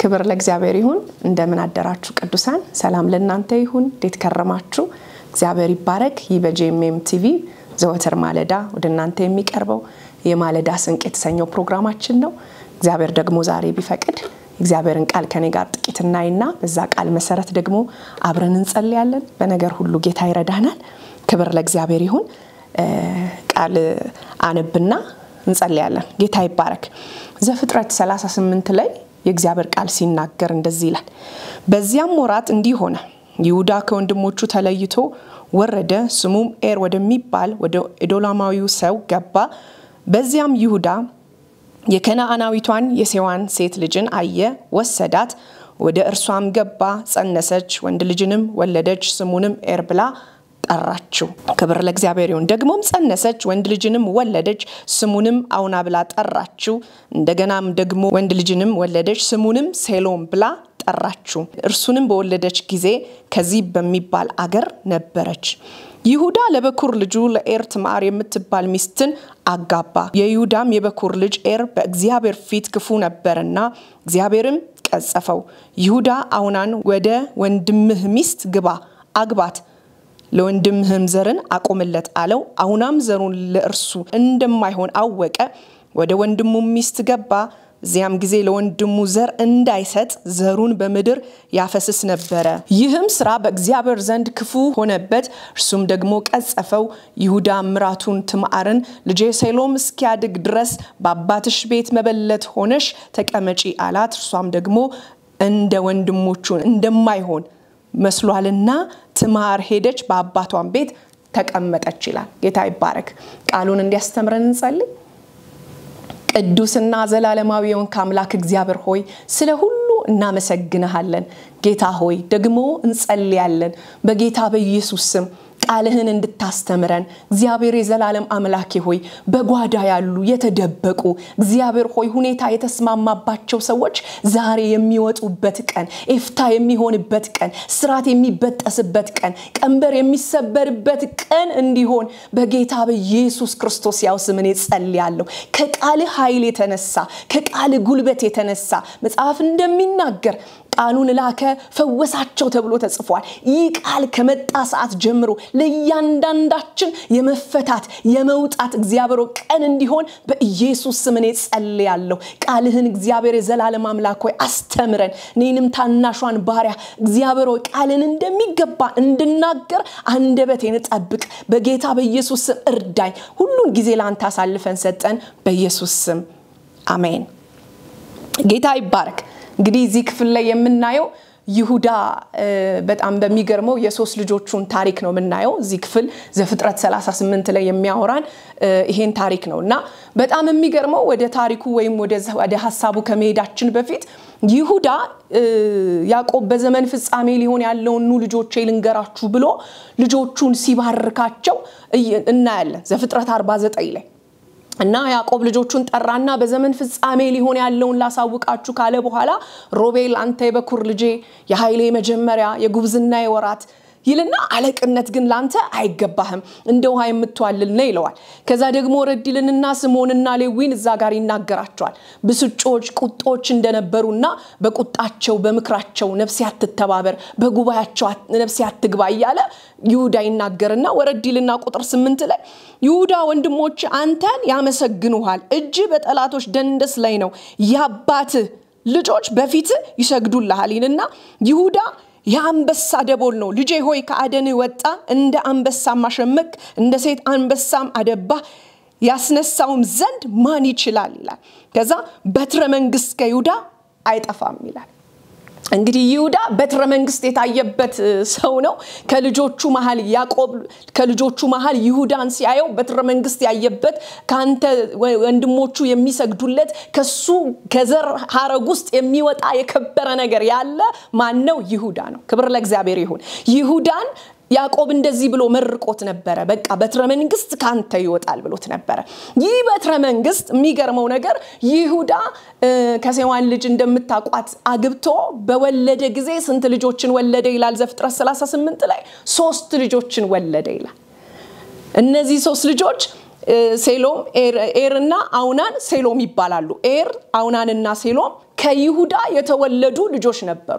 ክብር ለእግዚአብሔር ይሁን እንደምን አደራችሁ ቅዱሳን ሰላም ለእናንተ ይሁን እንዴት ከረማችሁ እግዚአብሔር ይባረክ ይበጄኤምኤም ቲቪ ዘወትር ማለዳ ወደናንተ የሚቀርበው የማለዳ ስንቅ የተሰኘው ፕሮግራማችን ነው እግዚአብሔር ደግሞ ዛሬ ቢፈቅድ እግዚአብሔርን ቃል ከኔ ጋር ጥቂትናይና በዛ ቃል መሰረት ደግሞ አብረን እንጸልያለን በነገር ሁሉ ጌታ ይረዳናል ክብር ለእግዚአብሔር ይሁን ቃል አነብና እንጸልያለን ጌታ ይባረክ ዘፍጥረት 38 ላይ የእግዚአብሔር ቃል ሲናገር እንደዚህ ይላል በዚያም ወራት እንዲሆነ ይሁዳ ከወንድሞቹ ተለይቶ ወረደ ስሙም ኤር ወደሚባል ወደ ኤዶላማዊው ሰው ገባ በዚያም ይሁዳ የከነዓናዊቷን የሴዋን ሴት ልጅን አየ ወሰዳት ወደ እርሷም ገባ ጸነሰች ወንድ ልጅንም ወለደች ስሙንም ኤር ብላ ጠራችው ክብር ለእግዚአብሔር ይሁን ደግሞም ጸነሰች ወንድ ልጅንም ወለደች ስሙንም አውና ብላ ጠራችው እንደገናም ደግሞ ወንድ ልጅንም ወለደች ስሙንም ሴሎም ብላ ጠራችው እርሱንም በወለደች ጊዜ ከዚህ በሚባል አገር ነበረች ይሁዳ ለበኩር ልጁ ለኤር ትማር የምትባል ሚስትን አጋባ የይሁዳም የበኩር ልጅ ኤር በእግዚአብሔር ፊት ክፉ ነበርና እግዚአብሔርም ቀጸፈው ይሁዳ አውናን ወደ ወንድምህ ሚስት ግባ አግባት ለወንድምህም ዘርን አቆምለት አለው አውናም ዘሩን ለእርሱ እንደማይሆን አወቀ ወደ ወንድሙ ሚስት ገባ ዚያም ጊዜ ለወንድሙ ዘር እንዳይሰጥ ዘሩን በመድር ያፈስስ ነበር ይህም ስራ በእግዚአብሔር ዘንድ ክፉ ሆነበት እርሱም ደግሞ ቀጸፈው ይሁዳ ምራቱን ትማርን ልጄ ሴሎም እስኪያድግ ድረስ በአባትሽ ቤት መበለት ሆነሽ ተቀመጪ አላት እርሷም ደግሞ እንደ ወንድሞቹ እንደማይሆን መስሏልና ትማር ሄደች በአባቷም ቤት ተቀመጠች ይላል ጌታ ይባረክ ቃሉን እንዲያስተምረን እንጸልይ ቅዱስና ዘላለማዊውን ከአምላክ እግዚአብሔር ሆይ ስለ ሁሉ እናመሰግንሃለን ጌታ ሆይ ደግሞ እንጸልያለን በጌታ በኢየሱስ ስም ቃልህን እንድታስተምረን እግዚአብሔር የዘላለም አምላኬ ሆይ በጓዳ ያሉ የተደበቁ እግዚአብሔር ሆይ ሁኔታ የተስማማባቸው ሰዎች ዛሬ የሚወጡበት ቀን ኢፍታ የሚሆንበት ቀን ስራት የሚበጠስበት ቀን ቀንበር የሚሰበርበት ቀን እንዲሆን በጌታ በኢየሱስ ክርስቶስ ያው ስምን ጸልያለሁ ከቃልህ ኃይል የተነሳ ከቃልህ ጉልበት የተነሳ መጽሐፍ እንደሚናገር ቃሉን ላከ ፈወሳቸው ተብሎ ተጽፏል ይህ ቃል ከመጣ ሰዓት ጀምሮ ለእያንዳንዳችን የመፈታት የመውጣት እግዚአብሔር ቀን እንዲሆን በኢየሱስ ስም እኔ ጸልያለሁ ቃልህን እግዚአብሔር የዘላለም አምላክ ሆይ አስተምረን እኔንም ታናሿን ባሪያ እግዚአብሔር ቃልን እንደሚገባ እንድናገር አንደበቴን ጠብቅ በጌታ በኢየሱስ ስም እርዳኝ ሁሉን ጊዜ ላንተ አሳልፈን ሰጠን በኢየሱስ ስም አሜን ጌታ ይባረክ እንግዲህ እዚህ ክፍል ላይ የምናየው ይሁዳ በጣም በሚገርመው የሶስት ልጆቹን ታሪክ ነው የምናየው እዚህ ክፍል ዘፍጥረት 38 ላይ የሚያወራን ይሄን ታሪክ ነውና በጣም የሚገርመው ወደ ታሪኩ ወይም ወደ ሐሳቡ ከመሄዳችን በፊት ይሁዳ ያዕቆብ በዘመን ፍጻሜ ሊሆን ያለውን ልጆቼ ልንገራችሁ ብሎ ልጆቹን ሲባርካቸው እናያለን ዘፍጥረት 49 ላይ እና ያዕቆብ ልጆቹን ጠራና በዘመን ፍጻሜ ሊሆን ያለውን ላሳውቃችሁ ካለ በኋላ ሮቤል አንተ የበኩር ልጄ የኃይሌ መጀመሪያ የጉብዝና የወራት ይልና አለቅነት ግን ላንተ አይገባህም እንደው ሃይ የምትዋልል ነው ይለዋል ከዛ ደግሞ ረዲልንና ስምዖንና ሌዊን እዛ ጋር ይናገራቸዋል ብስጮች ቁጦች እንደነበሩና በቁጣቸው በምክራቸው ነፍስ ያትተባበር በጉባኤያቸው ነፍስ ያትግባ ይያለ ይሁዳ ይናገርና ወረዲልና ቁጥር 8 ላይ ይሁዳ ወንድሞች አንተን ያመሰግኑሃል እጅ በጠላቶች ደንደስ ላይ ነው ያባት ልጆች በፊት ይሰግዱልሃል ይልና ይሁዳ ያንበሳ ደቦል ነው ልጄ ሆይ ከአደን ወጣ እንደ አንበሳ ማሸመቅ እንደ ሴት አንበሳም አደባ ያስነሳውም ዘንድ ማን ይችላል ይላል ከዛ በትረ መንግስት ከይሁዳ አይጠፋም ይላል እንግዲህ ይሁዳ በትረ መንግስት የታየበት ሰው ነው ከልጆቹ መሃል ያዕቆብ ከልጆቹ መሃል ይሁዳን ሲያየው በትረ መንግስት ያየበት ካንተ ወንድሞቹ የሚሰግዱለት ከሱ ከዘር ሐረግ ውስጥ የሚወጣ የከበረ ነገር ያለ ማን ነው ይሁዳ ነው ክብር ለእግዚአብሔር ይሁን ይሁዳን ያዕቆብ እንደዚህ ብሎ መርቆት ነበር በቃ በትረ መንግስት ካንተ ይወጣል ብሎት ነበር ይህ በትረ መንግስት የሚገርመው ነገር ይሁዳ ከሴዋን ልጅ እንደምታቋት አግብቶ በወለደ ጊዜ ስንት ልጆችን ወለደ ይላል ዘፍጥረት 38 ላይ 3 ልጆችን ወለደ ይላል እነዚህ 3 ልጆች ሴሎም ኤርና አውናን ሴሎም ይባላሉ ኤር አውናንና ሴሎም ከይሁዳ የተወለዱ ልጆች ነበሩ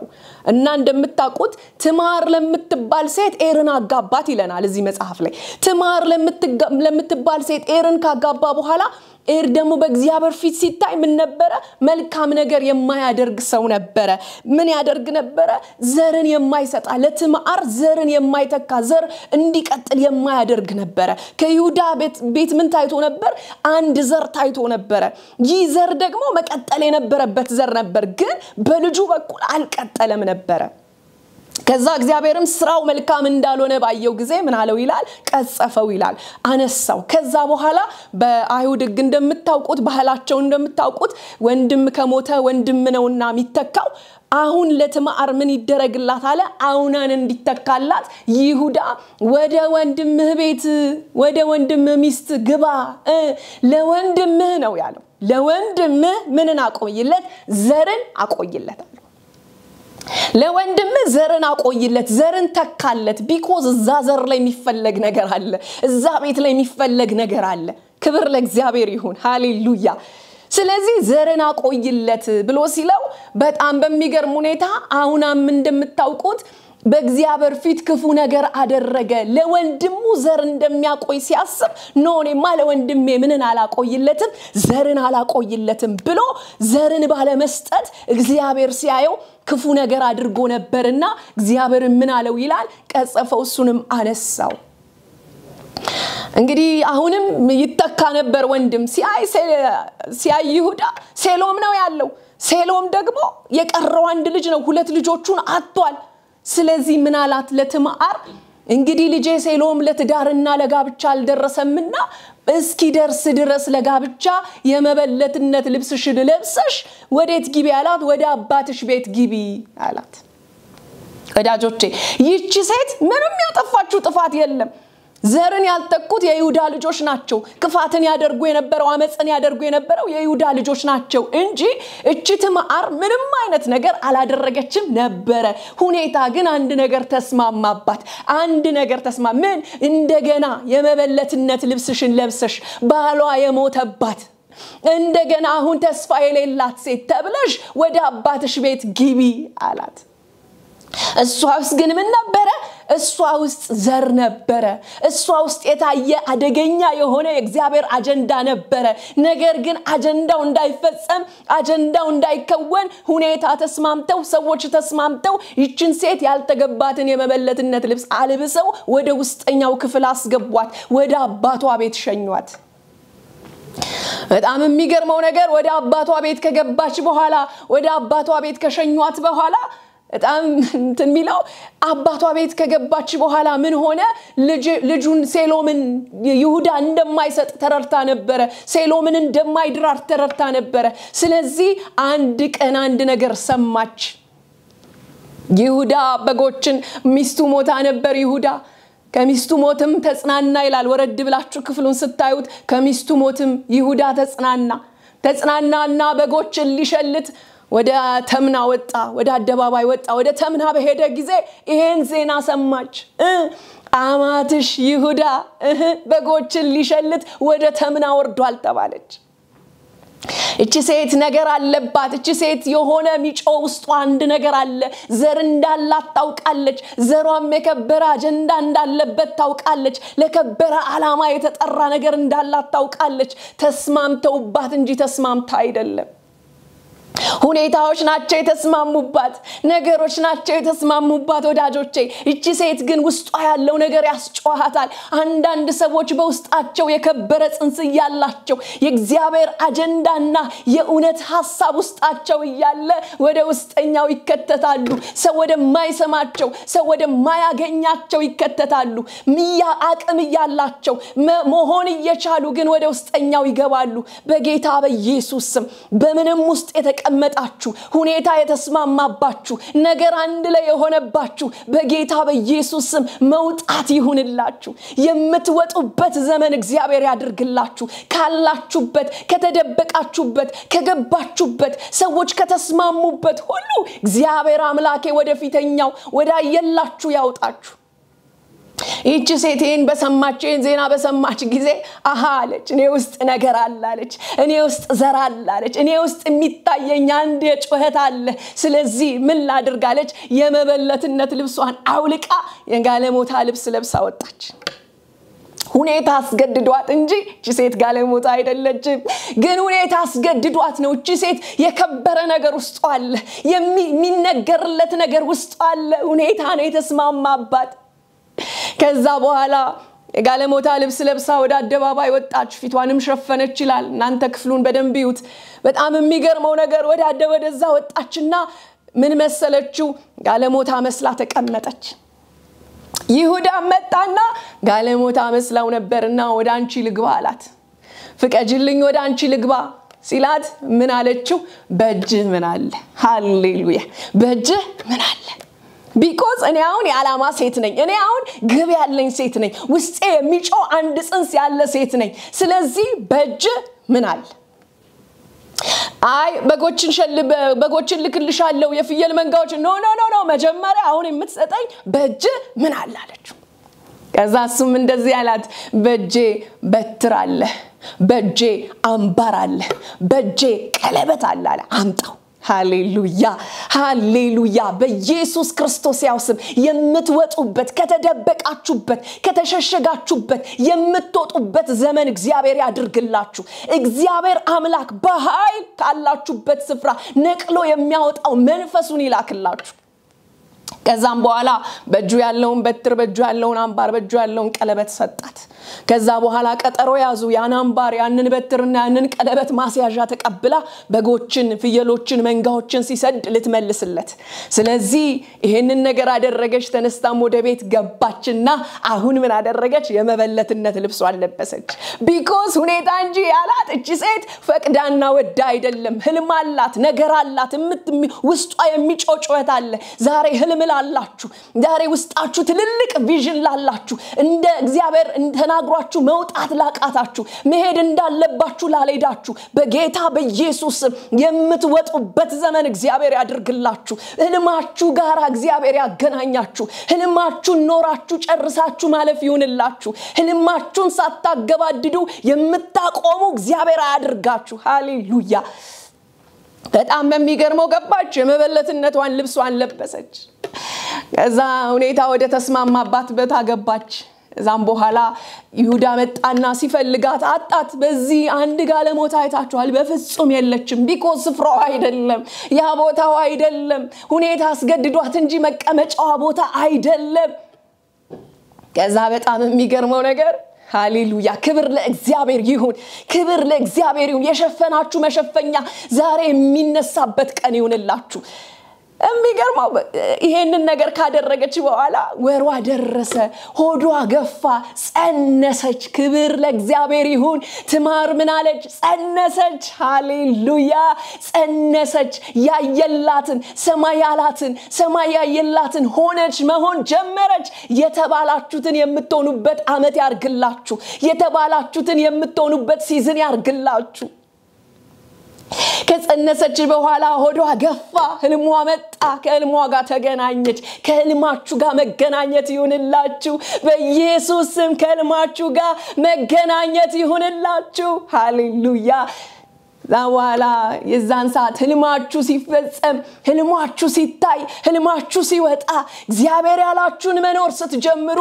እና እንደምታውቁት ትማር ለምትባል ሴት ኤርን አጋባት ይለናል እዚህ መጽሐፍ ላይ ትማር ለምትባል ሴት ኤርን ካጋባ በኋላ ኤር ደግሞ በእግዚአብሔር ፊት ሲታይ ምን ነበረ መልካም ነገር የማያደርግ ሰው ነበረ ምን ያደርግ ነበረ ዘርን የማይሰጣ ለትማር ዘርን የማይተካ ዘር እንዲቀጥል የማያደርግ ነበረ ከይሁዳ ቤት ምን ታይቶ ነበር አንድ ዘር ታይቶ ነበር ይህ ዘር ደግሞ መቀጠል የነበረበት ዘር ነበር ግን በልጁ በኩል አልቀጠለም ነበር ከዛ እግዚአብሔርም ስራው መልካም እንዳልሆነ ባየው ጊዜ ምን አለው ይላል ቀጸፈው ይላል አነሳው ከዛ በኋላ በአይሁድ ሕግ እንደምታውቁት ባህላቸው እንደምታውቁት ወንድም ከሞተ ወንድም ነውና የሚተካው አሁን ለትማር ምን ይደረግላት አለ አውናን እንዲተካላት ይሁዳ ወደ ወንድምህ ቤት ወደ ወንድምህ ሚስት ግባ ለወንድምህ ነው ያለው ለወንድምህ ምንን አቆይለት ዘርን አቆይለት ለወንድም ዘርን አቆይለት ዘርን ተካለት ቢኮዝ እዛ ዘር ላይ የሚፈለግ ነገር አለ እዛ ቤት ላይ የሚፈለግ ነገር አለ ክብር ለእግዚአብሔር ይሁን ሃሌሉያ ስለዚህ ዘርን አቆይለት ብሎ ሲለው በጣም በሚገርም ሁኔታ አሁንም እንደምታውቁት በእግዚአብሔር ፊት ክፉ ነገር አደረገ ለወንድሙ ዘር እንደሚያቆይ ሲያስብ ኖኔማ ለወንድሜ ምንን አላቆይለትም ዘርን አላቆይለትም ብሎ ዘርን ባለ መስጠት እግዚአብሔር ሲያየው ክፉ ነገር አድርጎ ነበርና እግዚአብሔር ምን አለው ይላል ቀጸፈው እሱንም አነሳው እንግዲህ አሁንም ይተካ ነበር ወንድም ሲያይ ይሁዳ ሴሎም ነው ያለው ሴሎም ደግሞ የቀረው አንድ ልጅ ነው ሁለት ልጆቹን አጥቷል ስለዚህ ምን አላት ለትማር እንግዲህ ልጄ ሴሎም ለትዳርና ለጋብቻ አልደረሰምና እስኪ ደርስ ድረስ ለጋብቻ የመበለትነት ልብስሽን ለብሰሽ ወዴት ግቢ አላት ወደ አባትሽ ቤት ግቢ አላት ወዳጆቼ ይህች ሴት ምንም ያጠፋችው ጥፋት የለም ዘርን ያልተኩት የይሁዳ ልጆች ናቸው ክፋትን ያደርጉ የነበረው አመጽን ያደርጉ የነበረው የይሁዳ ልጆች ናቸው እንጂ እቺ ትማር ምንም አይነት ነገር አላደረገችም ነበር ሁኔታ ግን አንድ ነገር ተስማማባት አንድ ነገር ምን እንደገና የመበለትነት ልብስሽን ለብሰሽ ባሏ የሞተባት እንደገና አሁን ተስፋ የሌላት ሴት ተብለሽ ወደ አባትሽ ቤት ግቢ አላት እሷስ ግን ምን ነበር እሷ ውስጥ ዘር ነበር እሷ ውስጥ የታየ አደገኛ የሆነ የእግዚአብሔር አጀንዳ ነበር ነገር ግን አጀንዳው እንዳይፈጸም አጀንዳው እንዳይከወን ሁኔታ ተስማምተው ሰዎች ተስማምተው ይችን ሴት ያልተገባትን የመበለትነት ልብስ አልብሰው ወደ ውስጠኛው ክፍል አስገቧት ወደ አባቷ ቤት ሸኟት በጣም የሚገርመው ነገር ወደ አባቷ ቤት ከገባች በኋላ ወደ አባቷ ቤት ከሸኟት በኋላ በጣም እንተሚለው አባቷ ቤት ከገባች በኋላ ምን ሆነ ልጁን ሴሎምን ይሁዳ እንደማይሰጥ ተረርታ ነበር ሴሎምን እንደማይድራር ተረርታ ነበር ስለዚህ አንድ ቀን አንድ ነገር ሰማች ይሁዳ በጎችን ሚስቱ ሞታ ነበር ይሁዳ ከሚስቱ ሞትም ተጽናና ይላል ወረድ ብላችሁ ክፍሉን ስታዩት ከሚስቱ ሞትም ይሁዳ ተጽናናና በጎችን ሊሸልት ወደ ተምና ወጣ ወደ አደባባይ ወጣ ወደ ተምና በሄደ ጊዜ ይሄን ዜና ሰማች አማትሽ ይሁዳ በጎችን ሊሸልት ወደ ተምና ወርዷል ተባለች እቺ ሴት ነገር አለባት እቺ ሴት የሆነ ሚጮ ውስጥ አንድ ነገር አለ ዘር እንዳላት ታውቃለች ዘሯም የከበረ አጀንዳ እንዳለበት ታውቃለች ለከበረ ዓላማ የተጠራ ነገር እንዳላት ታውቃለች ተስማምተውባት እንጂ ተስማምታ አይደለም ሁኔታዎች ናቸው የተስማሙባት ነገሮች ናቸው የተስማሙባት ወዳጆቼ እቺ ሴት ግን ውስጧ ያለው ነገር ያስጨዋታል አንዳንድ ሰዎች በውስጣቸው የከበረ ጽንስ ያላቸው የእግዚአብሔር አጀንዳና የኡነት ሐሳብ ውስጣቸው ያለ ወደ ውስጠኛው ይከተታሉ ሰው ወደ ማይሰማቸው ሰው ወደ ማያገኛቸው ይከተታሉ ሚያ አቅም ያላቸው መሆን እየቻሉ ግን ወደ ውስጠኛው ይገባሉ በጌታ በኢየሱስ ስም በምንም ውስጥ መጣችሁ ሁኔታ የተስማማባችሁ ነገር አንድ ላይ የሆነባችሁ በጌታ በኢየሱስ ስም መውጣት ይሁንላችሁ የምትወጡበት ዘመን እግዚአብሔር ያድርግላችሁ ካላችሁበት ከተደበቃችሁበት ከገባችሁበት ሰዎች ከተስማሙበት ሁሉ እግዚአብሔር አምላኬ ወደፊተኛው ወዳየላችሁ ያውጣችሁ ይህች ሴቴን በሰማችን ዜና በሰማች ጊዜ አሃ አለች እኔ ውስጥ ነገር አለ አለች እኔ ውስጥ ዘር አለ አለች እኔ ውስጥ የሚታየኝ አንድ የጮህት አለ ስለዚህ ምን ላድርግ አለች የመበለትነት ልብሷን አውልቃ የጋለሞታ ልብስ ለብሳ ወጣች ሁኔታ አስገድዷት እንጂ እቺ ሴት ጋለሞታ አይደለችም ግን ሁኔታ አስገድዷት ነው እቺ ሴት የከበረ ነገር ውስጥ አለ የሚነገርለት ነገር ውስጥ አለ ሁኔታ ነው የተስማማባት ከዛ በኋላ የጋለሞታ ልብስ ለብሳ ወደ አደባባይ ወጣች ፊቷንም ሸፈነች ይላል እናንተ ክፍሉን በደንብ ይዩት በጣም የሚገርመው ነገር ወደዛ ወጣችና ምን መሰለችው ጋለሞታ መስላ ተቀመጠች ይሁዳ መጣና ጋለሞታ መስላው ነበርና ወደ አንቺ ልግባ አላት ፍቀጅልኝ ወደ አንቺ ልግባ ሲላት ምን አለችው በእጅህ ምን አለ ሃሌሉያ በእጅህ ምን አለ because እኔ አሁን የዓላማ ሴት ነኝ እኔ አሁን ግብ ያለኝ ሴት ነኝ ውስጤ የሚጮህ አንድ ጽንስ ያለ ሴት ነኝ ስለዚህ በእጅህ ምን አለ አይ በጎችን ልክልሻለሁ የፍየል መንጋዎች ኖ መጀመሪያ አሁን የምትሰጠኝ በእጅህ ምን አለ አለችው ከዛ እሱም እንደዚህ ያላት በእጄ በትር አለ በእጄ አምባር አለ በእጄ ቀለበት አለ አምጣው ሃሌሉያ በኢየሱስ ክርስቶስ ያውስም የምትወጡበት ከተደበቃችሁበት ከተሸሸጋችሁበት የምትወጡበት ዘመን እግዚአብሔር ያድርግላችሁ እግዚአብሔር አምላክ በኃይል ካላችሁበት ስፍራ ነቅሎ የሚያወጣው መንፈሱን ይላክላችሁ ከዛም በኋላ በእጁ ያለውን በትር በእጁ ያለውን አምባር በእጁ ያለውን ቀለበት ሰጣት ከዛ በኋላ ቀጠሮ ያዙ ያን አምባር ያንን በትርና ያንን ቀለበት ማስያዣ ተቀብላ በጎችን ፍየሎችን መንጋዎችን ሲሰድ ልትመልስለት ስለዚህ ይሄንን ነገር አደረገች ተነስታም ወደ ቤት ገባችና አሁን ምን አደረገች የመበለትነት ልብሷን ለበሰች because ሁኔታ እንጂ ያላት እቺ ሴት ፈቅዳና ወዳ አይደለም ህልም አላት ነገር አላት ውስጧ የሚጮጮት አለ ዛሬ ህልም ላላችሁ ዛሬ ውስጣችሁ ትልልቅ ቪዥን ላላችሁ እንደ እግዚአብሔር ተናግሯችሁ መውጣት ላቃታችሁ መሄድ እንዳለባችሁ ላልሄዳችሁ በጌታ በኢየሱስ የምትወጡበት ዘመን እግዚአብሔር ያድርግላችሁ ህልማችሁ ጋር እግዚአብሔር ያገናኛችሁ ህልማችሁን ኖራችሁ ጨርሳችሁ ማለፍ ይሁንላችሁ ህልማችሁን ሳታገባድዱ የምታቆሙ እግዚአብሔር ያድርጋችሁ ሃሌሉያ በጣም በሚገርመው ገባች የመበለትነቷን ልብሷን ለበሰች ከዛ ሁኔታ ወደ ተስማማባት በታገባች እዛም በኋላ ይሁዳ መጣና ሲፈልጋት አጣት በዚህ አንድ ጋለሞታ አይታችኋል በፍጹም የለችም because ስፍራው አይደለም ያ ቦታው አይደለም ሁኔታ አስገድዷት እንጂ መቀመጫዋ ቦታ አይደለም ከዛ በጣም የሚገርመው ነገር ሃሌሉያ ክብር ለእግዚአብሔር ይሁን የሸፈናችሁ መሸፈኛ ዛሬ የሚነሳበት ቀን ይሁንላችሁ የሚገርመው ይሄንን ነገር ካደረገች በኋላ ወሯ ደረሰ ሆዷ ገፋ ጸነሰች ክብር ለእግዚአብሔር ይሁን ትማር ምን አለች ጸነሰች ሃሌሉያ ጸነሰች ያየላትን ሰማይ ያየላትን ሆነች መሆን ጀመረች የተባላችሁትን የምትሆኑበት አመት ያርግላችሁ የተባላችሁትን የምትሆኑበት ሲዝን ያርግላችሁ ከጸነሰች በኋላ ሆዷ ገፋ ህልሟ መጣ ከህልሟ ጋር ተገናኘች ከህልማችሁ ጋር መገናኘት ይሁንላችሁ በኢየሱስ ስም ከህልማችሁ ጋር መገናኘት ይሁንላችሁ ሃሌሉያ ዛዋላ የዛን ሰዓት ህልማችሁ ሲፈጸም ህልማችሁ ሲታይ ህልማችሁ ሲወጣ እግዚአብሔር ያላችሁን መኖር ስትጀምሩ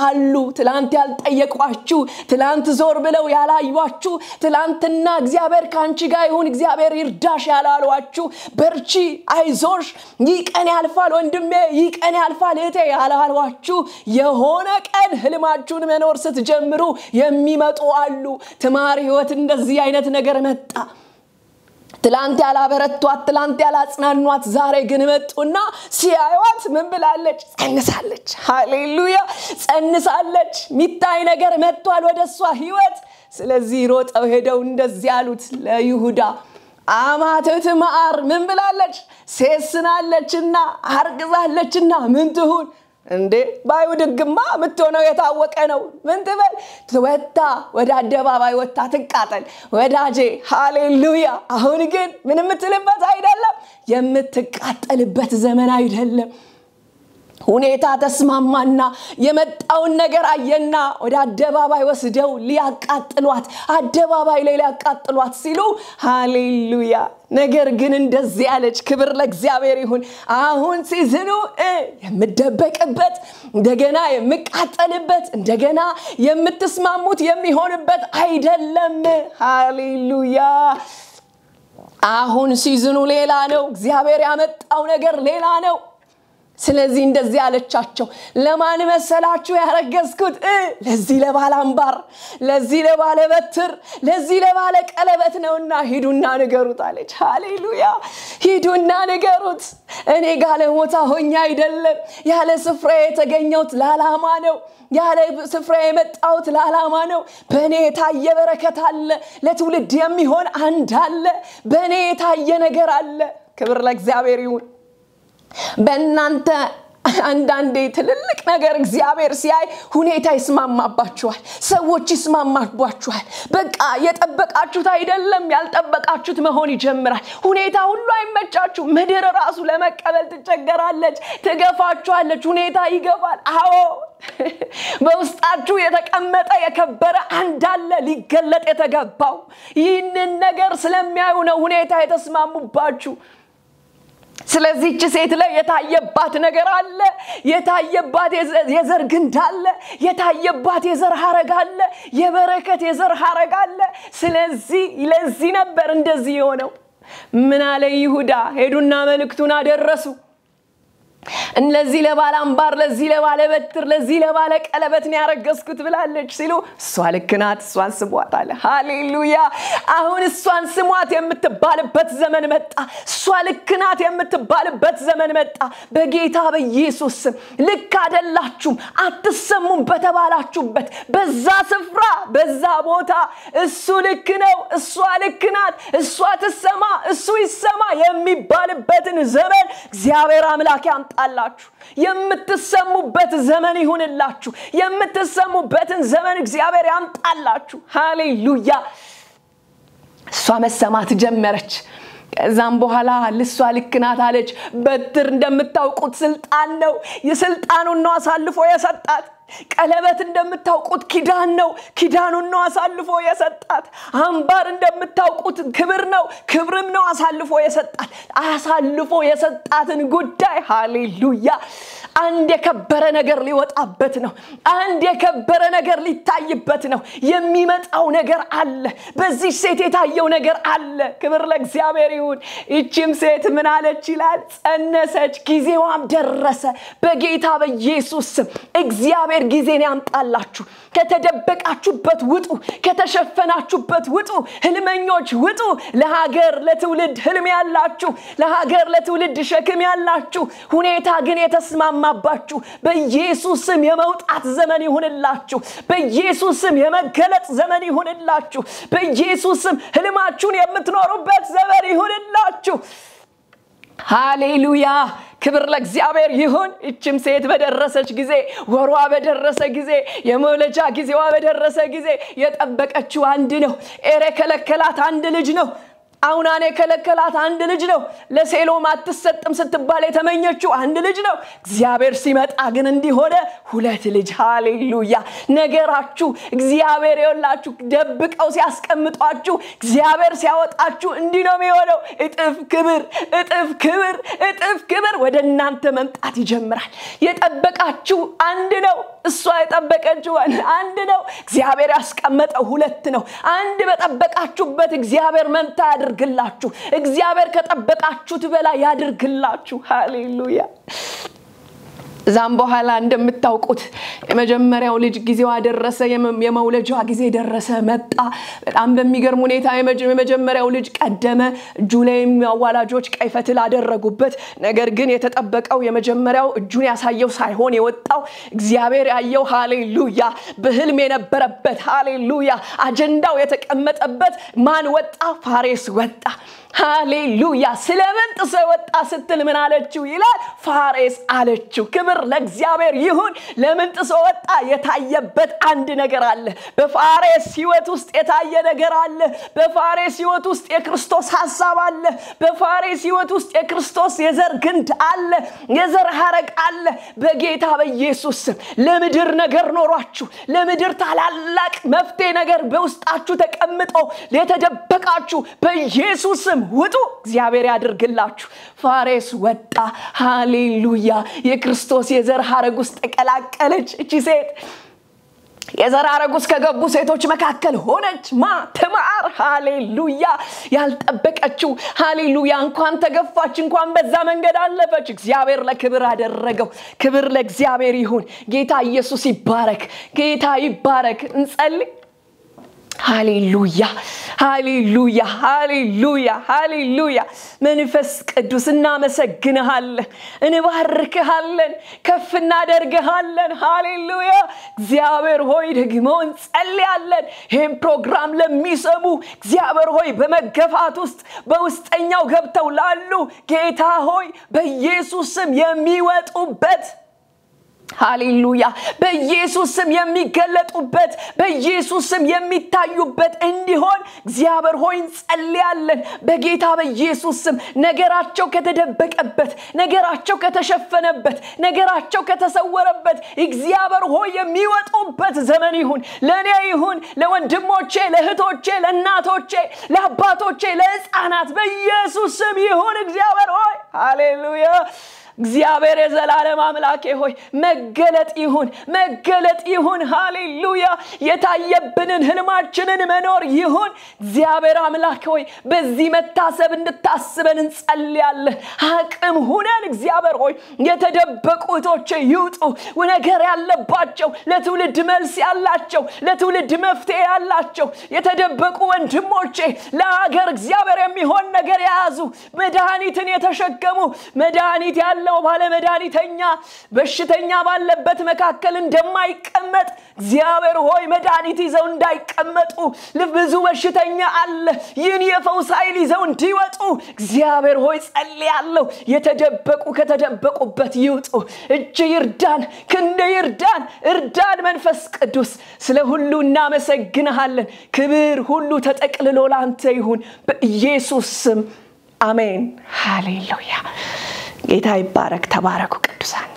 አሉ ትላንት ያልጠየቋችሁ ትላንት ዞር ብለው ያላዩአችሁ ትላንትና እግዚአብሔር ካንቺ ጋር ይሁን እግዚአብሔር ይርዳሽ ያላሏችሁ በርቺ አይዞሽ ይቀን ያልፋል ወንድሜ ይቀን ያልፋል እቴ ያላሏችሁ የሆነ ቀን ህልማችሁን መኖር ስትጀምሩ የሚመጡ አሉ ትማር ህይወት እንደዚህ አይነት ነገር መጣ ትላንት ያላበረቷት ትላንት ያላጽናኗት ዛሬ ግን መጡና ሲያዩት ምን ብላለች ጸንሳለች ሃሌሉያ ጸንሳለች ሚታይ ነገር መጥቷል ወደሷ ህይወት ስለዚህ ሮጠው ሄደው እንደዚህ ያሉት ለይሁዳ አማተት ማር ምን ብላለች ሴስናለችና አርግዛለችና ምን ትሁን እንዴ ባይውድግማ ምትሆነው የታወቀ ነው ምን ትበል ትወጣ ወደ አደባባይ ወጣ ትቃጠል ወዳጄ ሃሌሉያ አሁን ግን ምንም ምትልበት አይደለም የምትቃጠልበት ዘመን አይደለም ሁኔታ ተስማማና የመጣውን ነገር አየና ወደ አደባባይ ወስደው ሊያቃጥሏት አደባባይ ላይ ሊያቃጥሏት ሲሉ ሃሌሉያ ነገር ግን እንደዚህ ያለች ክብር ለእግዚአብሔር ይሁን አሁን ሲዝኑ የምደበቅበት እንደገና የምቃጠልበት እንደገና የምትስማሙት የሚሆንበት አይደለም ሃሌሉያ አሁን ሲዝኑ ሌላ ነው እግዚአብሔር ያመጣው ነገር ሌላ ነው ስለዚህ እንደዚህ ያለቻቸው ለማን መሰላችሁ ያረገዝኩት ለዚህ ለባለ አምባር ለዚህ ለባለ በትር ለዚህ ለባለ ቀለበት ነውና ሂዱና ንገሩት አለች ሃሌሉያ ሂዱና ንገሩት እኔ ጋለሞታ ሆኛ አይደለም ያለ ስፍራ የተገኘሁት ለዓላማ ነው ያለ ስፍራ የመጣሁት ለዓላማ ነው በእኔ የታየ በረከት አለ ለትውልድ የሚሆን አንድ አለ በእኔ የታየ ነገር አለ ክብር ለእግዚአብሔር ይሁን በእናንተ አንዳንዴ ትልልቅ ነገር እግዚአብሔር ሲያይ ሁኔታ ይስማማባችኋል ሰዎች ይስማማባችኋል በቃ የጠበቃችሁት አይደለም ያልጠበቃችሁት መሆን ይጀምራል ሁኔታ ሁሉ አይመቻችሁ ምድር ራሱ ለመቀበል ትቸገራለች ትገፋችኋለች ሁኔታ ይገባል አዎ በውስጣችሁ የተቀመጠ የከበረ አንድ አለ ሊገለጥ የተገባው ይህንን ነገር ስለሚያዩ ነው ሁኔታ የተስማሙባችሁ ስለዚህ ሴት ላይ የታየባት ነገር አለ የታየባት የዘር ግንድ አለ የታየባት የዘር ሐረግ አለ የበረከት የዘር ሐረግ አለ ስለዚህ ለዚህ ነበር እንደዚህ የሆነው ምን አለ ይሁዳ ሄዱና መልእክቱን አደረሱ እነዚህ ለባለ አምባር ለዚህ ለባለ በትር ለዚህ ለባለ ቀለበት ነው ያረገዝኩት ብላለች ሲሉ እሷ ልክናት እሷን ስሟት አለ ሃሌሉያ አሁን እሷን ስሟት የምትባልበት ዘመን መጣ እሷ ልክናት የምትባልበት ዘመን መጣ በጌታ በኢየሱስ ልክ አይደላችሁም አትሰሙም በተባላችሁበት በዛ ስፍራ በዛ ቦታ እሱ ልክ ነው እሷ ልክናት እሷ ትሰማ እሱ ይሰማ የሚባልበትን ዘመን እግዚአብሔር አምላክ ያምጣላችሁ የምትሰሙበት ዘመን ይሁንላችሁ የምትሰሙበትን ዘመን እግዚአብሔር ያምጣላችሁ ሃሌሉያ እሷ መሰማት ጀመረች ከዛም በኋላ ልሷ ልክናት አለች በትር እንደምታውቁት ስልጣን ነው የስልጣኑን ነው አሳልፎ የሰጣት ቀለበት እንደምታውቁት ኪዳን ነው ኪዳኑን ነው አሳልፎ የሰጣት አምባር እንደምታውቁት ክብር ነው ክብርም ነው አሳልፎ የሰጣትን ጉዳይ ሃሌሉያ አንድ የከበረ ነገር ሊወጣበት ነው አንድ የከበረ ነገር ሊታይበት ነው የሚመጣው ነገር አለ በዚህ ሴት የታየው ነገር አለ ክብር ለእግዚአብሔር ይሁን እቺም ሴት ምን አለች ይላል ጸነሰች ጊዜዋም ደረሰ በጌታ በኢየሱስ እግዚአብሔር ጊዜን ያምጣላችሁ ከተደበቃችሁበት ውጡ ከተሸፈናችሁበት ውጡ ህልመኞች ውጡ ለሀገር ለትውልድ ህልም ያላችሁ ለሀገር ለትውልድ ሸክም ያላችሁ ሁኔታ ግን የተስማማባችሁ በኢየሱስም የመውጣት ዘመን ይሁንላችሁ በኢየሱስም የመገለጥ ዘመን ይሁንላችሁ በኢየሱስም ህልማችሁን የምትኖሩበት ዘመን ይሁንላችሁ ሃሌሉያ ክብር ለእግዚአብሔር ይሁን እቺም ሴት በደረሰች ጊዜ ወሯ በደረሰ ጊዜ የመውለጃ ጊዜዋ በደረሰ ጊዜ የጠበቀችው አንድ ነው ኤረከለከላት አንድ ልጅ ነው አውናኔ ከለከላት አንድ ልጅ ነው ለሴሎም አትሰጥም ስትባል የተመኘችው አንድ ልጅ ነው እግዚአብሔር ሲመጣ ግን እንዲሆነ ሁለት ልጅ ሃሌሉያ ነገራችሁ እግዚአብሔር ይወላችሁ ደብቀው ሲያስቀምጧችሁ እግዚአብሔር ሲያወጣችሁ እንዲህ ነው የሚሆነው እጥፍ ክብር ወደናንተ መምጣት ይጀምራል የጠበቃችሁ አንድ ነው እሷ የጠበቀችው አንድ ነው እግዚአብሔር ያስቀመጠው ሁለት ነው አንድ በጠበቃችሁበት እግዚአብሔር መንታ ያድርግላችሁ እግዚአብሔር ከጠበቃችሁት በላይ ያድርግላችሁ ሃሌሉያ ዛም በኋላ እንደምታውቁት የመጀመሪያው ልጅ ጊዜዋ ደረሰ የመውለጃ ጊዜ ደረሰ መጣ በጣም በሚገርም ሁኔታ የመጀመሪያው ልጅ ቀደመ ጁሌም አዋላጆች ቀይፈትል አደረጉበት ነገር ግን የተጠበቀው የመጀመሪያው እጁን ያሳየው ሳይሆን የወጣው እግዚአብሔር ያየው ሃሌሉያ በህልም የነበረበት ሃሌሉያ አጀንዳው የተቀመጠበት ማን ወጣ ፋሬስ ወጣ ሃሌሉያ ስለምን ጥሶ ወጣ ስትል ምን አለችው ይላል ፋሬስ አለችው ክብር ለእግዚአብሔር ይሁን ለምን ጥሶ ወጣ የታየበት አንድ ነገር አለ በፋሬስ ሕይወት ውስጥ የታየ ነገር አለ በፋሬስ ሕይወት ውስጥ የክርስቶስ ሐሳብ አለ በፋሬስ ሕይወት ውስጥ የክርስቶስ የዘር ግንድ አለ የዘር ሐረግ አለ በጌታ በኢየሱስ ለምድር ነገር ኖሯችሁ ለምድር ታላላቅ መፍትሄ ነገር በውስጣችሁ ተቀምጦ ለተደበቃችሁ በኢየሱስ ውጡ እግዚአብሔር ያድርግላችሁ ፋሬስ ወጣ ሃሌሉያ የክርስቶስ የዘር ሐረግ ውስጥ ተቀላቀለች እቺ ሴት የዘር ሐረግ ውስጥ ከገቡ ሴቶች መካከል ሆነች ተማር ሃሌሉያ ያልጠበቀችው ሃሌሉያ እንኳን ተገፋች እንኳን በዛ መንገድ አለፈች እግዚአብሔር ለክብር አደረገው ክብር ለእግዚአብሔር ይሁን ጌታ ኢየሱስ ይባረክ ጌታ ይባረክ እንጸልይ ሃሌሉያ ሃሌሉያ ሃሌሉያ ሃሌሉያ መንፈስ ቅዱስ እናመሰግንሃለን እንባርክሃለን ከፍ እናደርግሃለን ሃሌሉያ እግዚአብሔር ሆይ ደግሞ እንጸልያለን ይህን ፕሮግራም ለሚሰሙ እግዚአብሔር ሆይ በመገፋት ውስጥ በውስጠኛው ገብተው ላሉ ጌታ ሆይ በኢየሱስ ስም የሚወጡበት ሃሌሉያ በኢየሱስ ስም የሚገለጡበት በኢየሱስ ስም የሚታዩበት እንዲሆን እግዚአብሔር ሆይ እንጸልያለን በጌታ በኢየሱስ ስም ነገራቸው ከተደበቀበት ነገራቸው ከተሸፈነበት ነገራቸው ከተሰወረበት እግዚአብሔር ሆይ የሚወጡበት ዘመን ይሁን ለኔ ይሁን ለወንድሞቼ ለእህቶቼ ለእናቶቼ ለአባቶቼ ለሕፃናት በኢየሱስ ስም ይሁን እግዚአብሔር ሆይ ሃሌሉያ እግዚአብሔር የዘላለም አምላኬ ሆይ መገለጥ ይሁን ሃሌሉያ የታየብንን ህልማችንን መኖር ይሁን እግዚአብሔር አምላኬ ሆይ በዚህ መታሰብ እንድታስበን እንጸልያለን አቅም ሁነን እግዚአብሔር ሆይ የተደበቁ እህቶቼ ይውጡ ነገር ያለባቸው ለትውልድ መልስ ያላቸው ለትውልድ መፍትሄ ያላቸው የተደበቁ ወንድሞቼ ለሀገር እግዚአብሔር የሚሆን ነገር ያዙ መድኃኒትን የተሸከሙ መድኃኒት ያለው ባለ መድኃኒተኛ በሽተኛ ባለበት መካከል እንደማይቀመጥ እግዚአብሔር ሆይ መድኃኒት ይዘው እንዳይቀመጡ ብዙ በሽተኛ አለ ይህን የፈውስ ኃይል ይዘው እንዲወጡ እግዚአብሔር ሆይ ጸልያለሁ የተደበቁ ከተደበቁበት ይውጡ እጅ ይርዳን ክንድ ይርዳን እርዳን መንፈስ ቅዱስ ስለ ሁሉ እናመሰግንሃለን ክብር ሁሉ ተጠቅልሎ ላንተ ይሁን በኢየሱስ ስም አሜን ሃሌሉያ ጌታ ይባረክ ተባረኩ ቅዱሳን